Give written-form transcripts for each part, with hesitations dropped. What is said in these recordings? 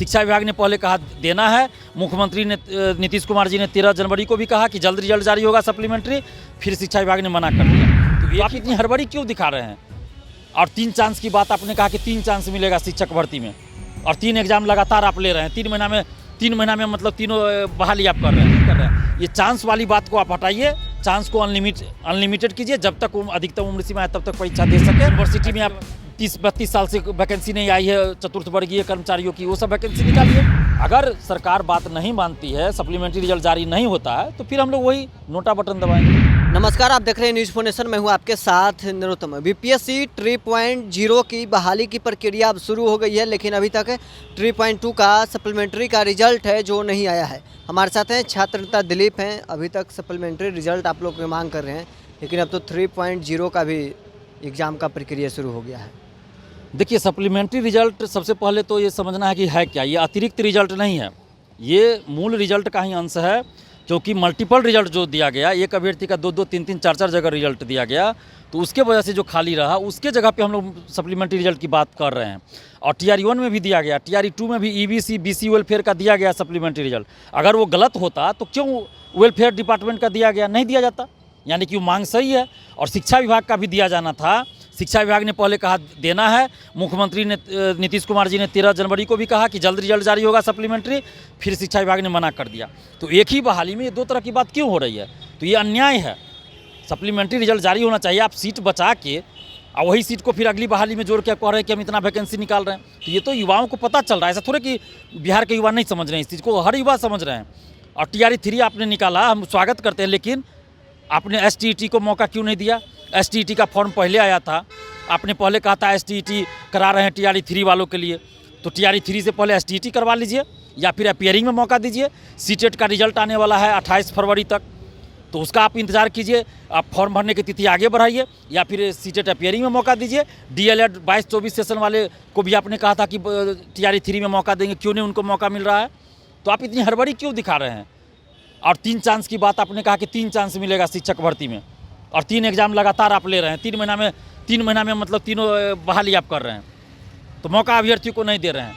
शिक्षा विभाग ने पहले कहा देना है, मुख्यमंत्री ने नीतीश कुमार जी ने 13 जनवरी को भी कहा कि जल्द रिजल्ट जारी होगा सप्लीमेंट्री, फिर शिक्षा विभाग ने मना कर दिया। तो आप इतनी हड़बड़ी क्यों दिखा रहे हैं? और 3 चांस की बात आपने कहा कि 3 चांस मिलेगा शिक्षक भर्ती में, और 3 एग्जाम लगातार आप ले रहे हैं। 3 महीना में मतलब तीनों बहाली आप कर रहे हैं। ये चांस वाली बात को आप हटाइए, चांस को अनलिमिटेड कीजिए। जब तक अधिकतम उम्र सीमा है तब तक परीक्षा दे सके। यूनिवर्सिटी में आप 30-32 साल से वैकेंसी नहीं आई है चतुर्थ वर्गीय कर्मचारियों की, वो सब वैकेंसी निकालिए। अगर सरकार बात नहीं मानती है, सप्लीमेंट्री रिजल्ट जारी नहीं होता है, तो फिर हम लोग वही नोटा बटन दबाएंगे। नमस्कार, आप देख रहे हैं न्यूज़ फोनेशन। मैं हूं आपके साथ नरोत्तम। बीपीएससी 3.0 की बहाली की प्रक्रिया अब शुरू हो गई है, लेकिन अभी तक 3.2 का सप्लीमेंट्री का रिजल्ट है जो नहीं आया है। हमारे साथ हैं छात्र नेता दिलीप हैं। अभी तक सप्लीमेंट्री रिजल्ट आप लोग की मांग कर रहे हैं, लेकिन अब तो 3.0 का भी एग्ज़ाम का प्रक्रिया शुरू हो गया है। देखिए, सप्लीमेंट्री रिजल्ट सबसे पहले तो ये समझना है कि है क्या। ये अतिरिक्त रिजल्ट नहीं है, ये मूल रिजल्ट का ही अंश है। क्योंकि मल्टीपल रिजल्ट जो दिया गया, एक अभ्यर्थी का 2-2, 3-3, 4-4 जगह रिजल्ट दिया गया, तो उसके वजह से जो खाली रहा उसके जगह पे हम लोग सप्लीमेंट्री रिजल्ट की बात कर रहे हैं। और TRE 1 में भी दिया गया, TRE 2 में भी EBC BC वेलफेयर का दिया गया सप्लीमेंट्री रिजल्ट। अगर वो गलत होता तो क्यों वेलफेयर डिपार्टमेंट का दिया गया? नहीं दिया जाता। यानी कि वो मांग सही है। और शिक्षा विभाग का भी दिया जाना था। शिक्षा विभाग ने पहले कहा देना है, मुख्यमंत्री ने नीतीश कुमार जी ने 13 जनवरी को भी कहा कि जल्द रिजल्ट जारी होगा सप्लीमेंट्री, फिर शिक्षा विभाग ने मना कर दिया। तो एक ही बहाली में ये 2 तरह की बात क्यों हो रही है? तो ये अन्याय है। सप्लीमेंट्री रिजल्ट जारी होना चाहिए। आप सीट बचा के और वही सीट को फिर अगली बहाली में जोड़ के कह रहे हैं कि हम इतना वैकेंसी निकाल रहे हैं। तो ये तो युवाओं को पता चल रहा है। ऐसा थोड़े कि बिहार के युवा नहीं समझ रहे हैं इस चीज़ को, हर युवा समझ रहे हैं। और TRE 3 आपने निकाला, हम स्वागत करते हैं, लेकिन आपने STET को मौका क्यों नहीं दिया? STET का फॉर्म पहले आया था, आपने पहले कहा था STET करा रहे हैं TRE 3 वालों के लिए, तो TRE 3 से पहले STET करवा लीजिए या फिर अपीयरिंग में मौका दीजिए। CTET का रिजल्ट आने वाला है 28 फरवरी तक, तो उसका आप इंतज़ार कीजिए। आप फॉर्म भरने की तिथि आगे बढ़ाइए या फिर CTET अपीयरिंग में मौका दीजिए। DLED 22-24 सेशन वाले को भी आपने कहा था कि TRE 3 में मौका देंगे, क्यों नहीं उनको मौका मिल रहा है? तो आप इतनी हड़बड़ी क्यों दिखा रहे हैं? और 3 चांस की बात आपने कहा कि 3 चांस मिलेगा शिक्षक भर्ती में, और 3 एग्जाम लगातार आप ले रहे हैं। 3 महीना में मतलब तीनों बहाली आप कर रहे हैं, तो मौका अभ्यर्थियों को नहीं दे रहे हैं।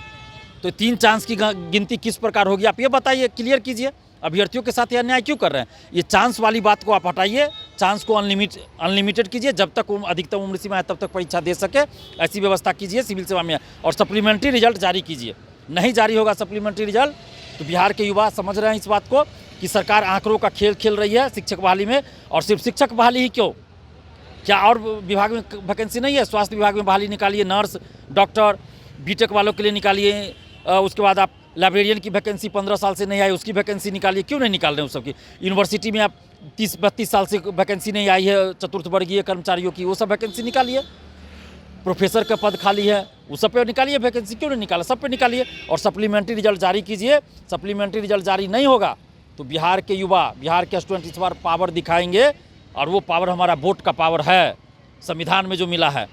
तो 3 चांस की गिनती किस प्रकार होगी, आप ये बताइए, क्लियर कीजिए। अभ्यर्थियों के साथ ये अन्याय क्यों कर रहे हैं? ये चांस वाली बात को आप हटाइए, चांस को अनलिमिटेड कीजिए। जब तक अधिकतम उम्र सीमा है तब तक परीक्षा दे सके, ऐसी व्यवस्था कीजिए सिविल सेवा में। और सप्लीमेंट्री रिजल्ट जारी कीजिए। नहीं जारी होगा सप्लीमेंट्री रिजल्ट तो बिहार के युवा समझ रहे हैं इस बात को कि सरकार आंकड़ों का खेल खेल रही है शिक्षक बहाली में। और सिर्फ शिक्षक बहाली ही क्यों, क्या और विभाग में वैकेंसी नहीं है? स्वास्थ्य विभाग में बहाली निकालिए, नर्स, डॉक्टर, BTech वालों के लिए निकालिए। उसके बाद आप लाइब्रेरियन की वैकेंसी 15 साल से नहीं आई, उसकी वैकेंसी निकालिए। क्यों नहीं निकाल रहे हैं उस सबकी? यूनिवर्सिटी में आप 30-32 साल से वैकेंसी नहीं आई है चतुर्थ वर्गीय कर्मचारियों की, वो सब वैकेंसी निकालिए। प्रोफेसर का पद खाली है, उस सब पे निकालिए वैकेंसी। क्यों नहीं निकाला? सब पे निकालिए और सप्लीमेंट्री रिजल्ट जारी कीजिए। सप्लीमेंट्री रिजल्ट जारी नहीं होगा तो बिहार के युवा, बिहार के स्टूडेंट इस बार पावर दिखाएंगे, और वो पावर हमारा वोट का पावर है, संविधान में जो मिला है।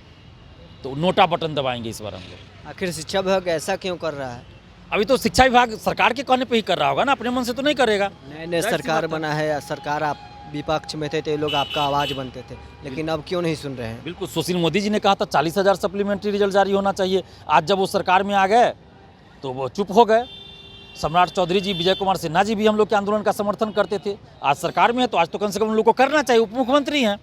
तो नोटा बटन दबाएंगे इस बार हम लोग। आखिर शिक्षा विभाग ऐसा क्यों कर रहा है? अभी तो शिक्षा विभाग सरकार के कहने पे ही कर रहा होगा ना, अपने मन से तो नहीं करेगा। नए सरकार बना है, सरकार आप विपक्ष में थे तो ये लोग आपका आवाज़ बनते थे, लेकिन अब क्यों नहीं सुन रहे हैं? बिल्कुल, सुशील मोदी जी ने कहा था 40,000 सप्लीमेंट्री रिजल्ट जारी होना चाहिए। आज जब वो सरकार में आ गए तो वो चुप हो गए। सम्राट चौधरी जी, विजय कुमार सिन्हा जी भी हम लोग के आंदोलन का समर्थन करते थे। आज सरकार में है तो आज तो कम से कम उन लोग को करना चाहिए, उप मुख्यमंत्री हैं।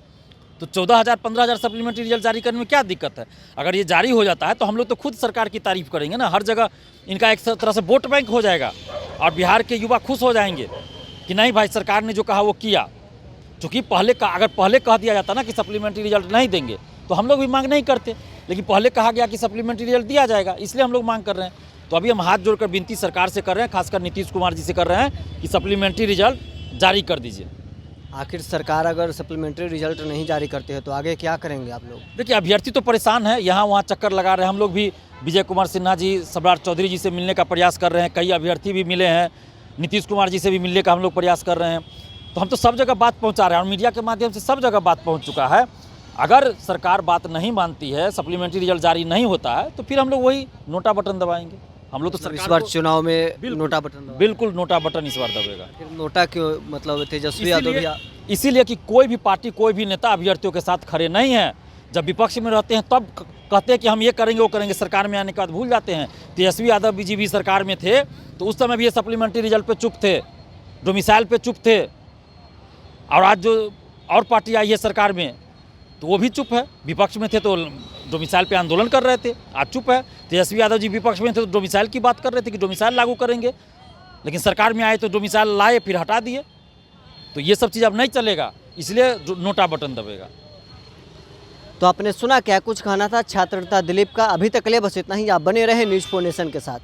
तो 14,000-15,000 सप्लीमेंट्री रिजल्ट जारी करने में क्या दिक्कत है? अगर ये जारी हो जाता है तो हम लोग तो खुद सरकार की तारीफ करेंगे ना। हर जगह इनका एक तरह से वोट बैंक हो जाएगा और बिहार के युवा खुश हो जाएंगे कि नहीं भाई, सरकार ने जो कहा वो किया। चूँकि अगर पहले कह दिया जाता ना कि सप्लीमेंट्री रिजल्ट नहीं देंगे तो हम लोग भी मांग नहीं करते, लेकिन पहले कहा गया कि सप्लीमेंट्री रिजल्ट दिया जाएगा, इसलिए हम लोग मांग कर रहे हैं। तो अभी हम हाथ जोड़कर विनती सरकार से कर रहे हैं, खासकर नीतीश कुमार जी से कर रहे हैं कि सप्लीमेंट्री रिजल्ट जारी कर दीजिए। आखिर सरकार अगर सप्लीमेंट्री रिजल्ट नहीं जारी करते हैं तो आगे क्या करेंगे आप लोग? देखिए, अभ्यर्थी तो परेशान है, यहाँ वहाँ चक्कर लगा रहे हैं। हम लोग भी विजय कुमार सिन्हा जी, सम्राट चौधरी जी से मिलने का प्रयास कर रहे हैं। कई अभ्यर्थी भी मिले हैं, नीतीश कुमार जी से भी मिलने का हम लोग प्रयास कर रहे हैं। तो हम तो सब जगह बात पहुँचा रहे हैं और मीडिया के माध्यम से सब जगह बात पहुँच चुका है। अगर सरकार बात नहीं मानती है, सप्लीमेंट्री रिजल्ट जारी नहीं होता है, तो फिर हम लोग वही नोटा बटन दबाएंगे। हम लोग तो इस बार चुनाव में नोटा बटन बिल्कुल नोटा बटन इस बार दबेगा। फिर नोटा क्यों? मतलब तेजस्वी यादव भी इसीलिए कि कोई भी पार्टी, कोई भी नेता अभ्यर्थियों के साथ खड़े नहीं है। जब विपक्ष में रहते हैं तब कहते हैं कि हम ये करेंगे वो करेंगे, सरकार में आने के बाद भूल जाते हैं। तेजस्वी यादव बीजेपी सरकार में थे तो उस समय भी ये सप्लीमेंट्री रिजल्ट पे चुप थे, डोमिसाइल पे चुप थे, और आज जो और पार्टी आई है सरकार में तो वो भी चुप है। विपक्ष में थे तो डोमिसाइल पे आंदोलन कर रहे थे, आज चुप है। तेजस्वी यादव जी विपक्ष में थे तो डोमिसाइल की बात कर रहे थे कि डोमिसाइल लागू करेंगे, लेकिन सरकार में आए तो डोमिसाइल लाए फिर हटा दिए। तो ये सब चीज़ अब नहीं चलेगा, इसलिए नोटा बटन दबेगा। तो आपने सुना क्या कुछ कहना था छात्र नेता दिलीप का। अभी तक के लिए बस इतना ही। आप बने रहे न्यूज़ 4 नेशन के साथ।